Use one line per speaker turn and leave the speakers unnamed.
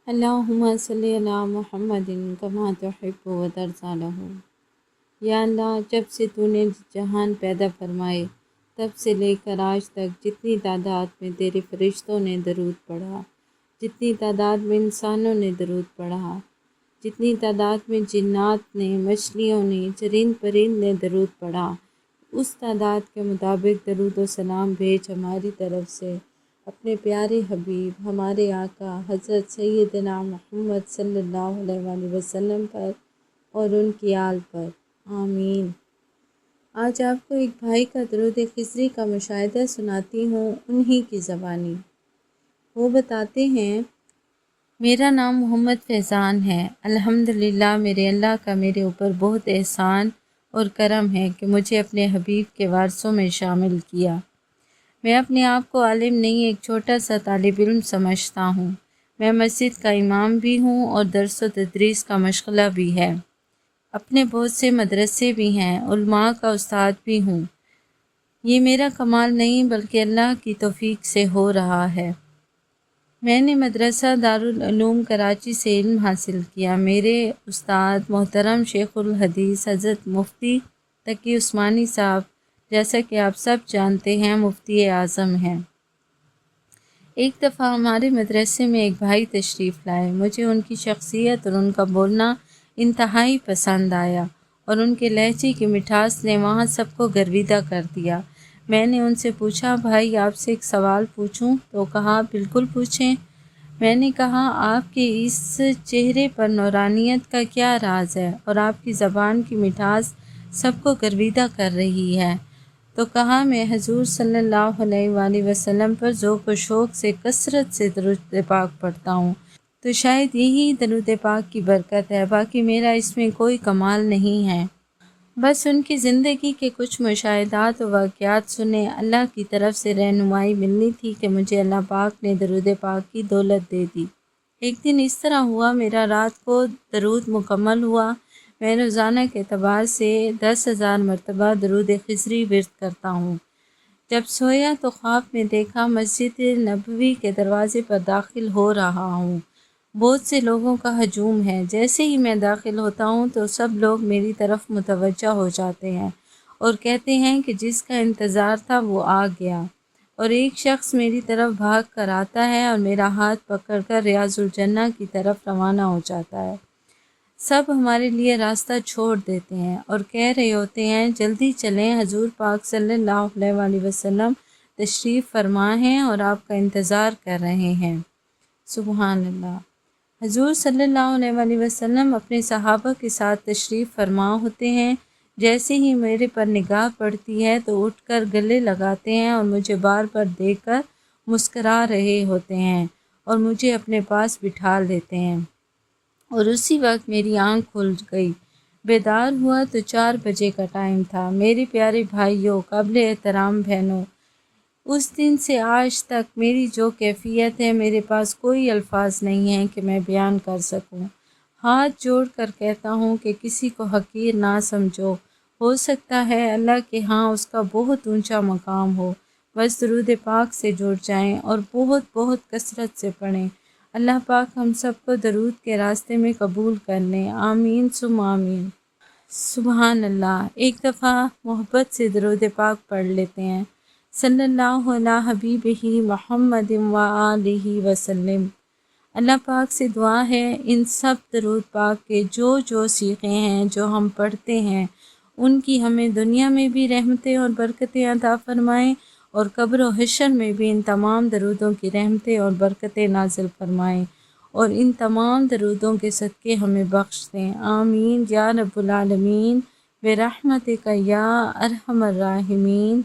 اللہم صلی علی محمد کما تحب و ترضی لہ۔ یا اللہ، جب سے تو نے جہان پیدا فرمائے تب سے لے کر آج تک جتنی تعداد میں تیرے فرشتوں نے درود پڑھا، جتنی تعداد میں انسانوں نے درود پڑھا، جتنی تعداد میں جنات نے، مچھلیوں نے، چرند پرند نے درود پڑھا، اس تعداد کے مطابق درود و سلام بھیج ہماری طرف سے اپنے پیارے حبیب ہمارے آقا حضرت سیدنا محمد صلی اللہ علیہ وآلہ وسلم پر اور ان کی آل پر، آمین۔ آج آپ کو ایک بھائی کا درود خضری کا مشاہدہ سناتی ہوں، انہی کی زبانی۔ وہ بتاتے ہیں، میرا نام محمد فیضان ہے۔ الحمدللہ میرے اللہ کا میرے اوپر بہت احسان اور کرم ہے کہ مجھے اپنے حبیب کے وارثوں میں شامل کیا۔ میں اپنے آپ کو عالم نہیں، ایک چھوٹا سا طالب علم سمجھتا ہوں۔ میں مسجد کا امام بھی ہوں اور درس و تدریس کا مشغلہ بھی ہے۔ اپنے بہت سے مدرسے بھی ہیں، علماء کا استاد بھی ہوں۔ یہ میرا کمال نہیں بلکہ اللہ کی توفیق سے ہو رہا ہے۔ میں نے مدرسہ دارالعلوم کراچی سے علم حاصل کیا۔ میرے استاد محترم شیخ الحدیث حضرت مفتی تقی عثمانی صاحب، جیسا کہ آپ سب جانتے ہیں، مفتی اعظم ہیں۔ ایک دفعہ ہمارے مدرسے میں ایک بھائی تشریف لائے۔ مجھے ان کی شخصیت اور ان کا بولنا انتہائی پسند آیا اور ان کے لہجے کی مٹھاس نے وہاں سب کو گرویدہ کر دیا۔ میں نے ان سے پوچھا، بھائی آپ سے ایک سوال پوچھوں؟ تو کہا، بالکل پوچھیں۔ میں نے کہا، آپ کے اس چہرے پر نورانیت کا کیا راز ہے اور آپ کی زبان کی مٹھاس سب کو گرویدہ کر رہی ہے؟ تو کہا، میں حضور صلی اللہ علیہ وآلہ وسلم پر ذوق و شوق سے کثرت سے درود پاک پڑھتا ہوں، تو شاید یہی درود پاک کی برکت ہے، باقی میرا اس میں کوئی کمال نہیں ہے۔ بس ان کی زندگی کے کچھ مشاہدات و واقعات سنے، اللہ کی طرف سے رہنمائی ملنی تھی کہ مجھے اللہ پاک نے درود پاک کی دولت دے دی۔ ایک دن اس طرح ہوا، میرا رات کو درود مکمل ہوا۔ میں روزانہ کے اعتبار سے 10,000 مرتبہ درود خضری ورد کرتا ہوں۔ جب سویا تو خواب میں دیکھا مسجد نبوی کے دروازے پر داخل ہو رہا ہوں۔ بہت سے لوگوں کا ہجوم ہے۔ جیسے ہی میں داخل ہوتا ہوں تو سب لوگ میری طرف متوجہ ہو جاتے ہیں اور کہتے ہیں کہ جس کا انتظار تھا وہ آ گیا، اور ایک شخص میری طرف بھاگ کر آتا ہے اور میرا ہاتھ پکڑ کر ریاض الجنہ کی طرف روانہ ہو جاتا ہے۔ سب ہمارے لیے راستہ چھوڑ دیتے ہیں اور کہہ رہے ہوتے ہیں، جلدی چلیں، حضور پاک صلی اللہ علیہ وآلہ وسلم تشریف فرما ہیں اور آپ کا انتظار کر رہے ہیں۔ سبحان اللہ۔ حضور صلی اللہ علیہ وآلہ وسلم اپنے صحابہ کے ساتھ تشریف فرما ہوتے ہیں۔ جیسے ہی میرے پر نگاہ پڑتی ہے تو اٹھ کر گلے لگاتے ہیں اور مجھے بار بار دیکھ کر مسکرا رہے ہوتے ہیں اور مجھے اپنے پاس بٹھا لیتے ہیں، اور اسی وقت میری آنکھ کھل گئی۔ بیدار ہوا تو 4 بجے کا ٹائم تھا۔ میرے پیارے بھائیوں، قابل احترام بہنوں، اس دن سے آج تک میری جو کیفیت ہے، میرے پاس کوئی الفاظ نہیں ہیں کہ میں بیان کر سکوں۔ ہاتھ جوڑ کر کہتا ہوں کہ کسی کو حقیر نہ سمجھو، ہو سکتا ہے اللہ کے ہاں اس کا بہت اونچا مقام ہو، بس درود پاک سے جڑ جائیں اور بہت بہت کثرت سے پڑھیں۔ اللہ پاک ہم سب کو درود کے راستے میں قبول کر لیں، آمین ثم آمین۔ سبحان اللہ۔ ایک دفعہ محبت سے درود پاک پڑھ لیتے ہیں، صلی اللہ علی حبیبہ محمد وآلہ وسلم۔ اللہ پاک سے دعا ہے ان سب درود پاک کے جو صیغے ہیں جو ہم پڑھتے ہیں، ان کی ہمیں دنیا میں بھی رحمتیں اور برکتیں عطا فرمائیں، اور قبر و حشر میں بھی ان تمام درودوں کی رحمتیں اور برکتیں نازل فرمائیں، اور ان تمام درودوں کے صدقے ہمیں بخش دیں، آمین یا رب العالمین، برحمتک یا ارحم الراحمین۔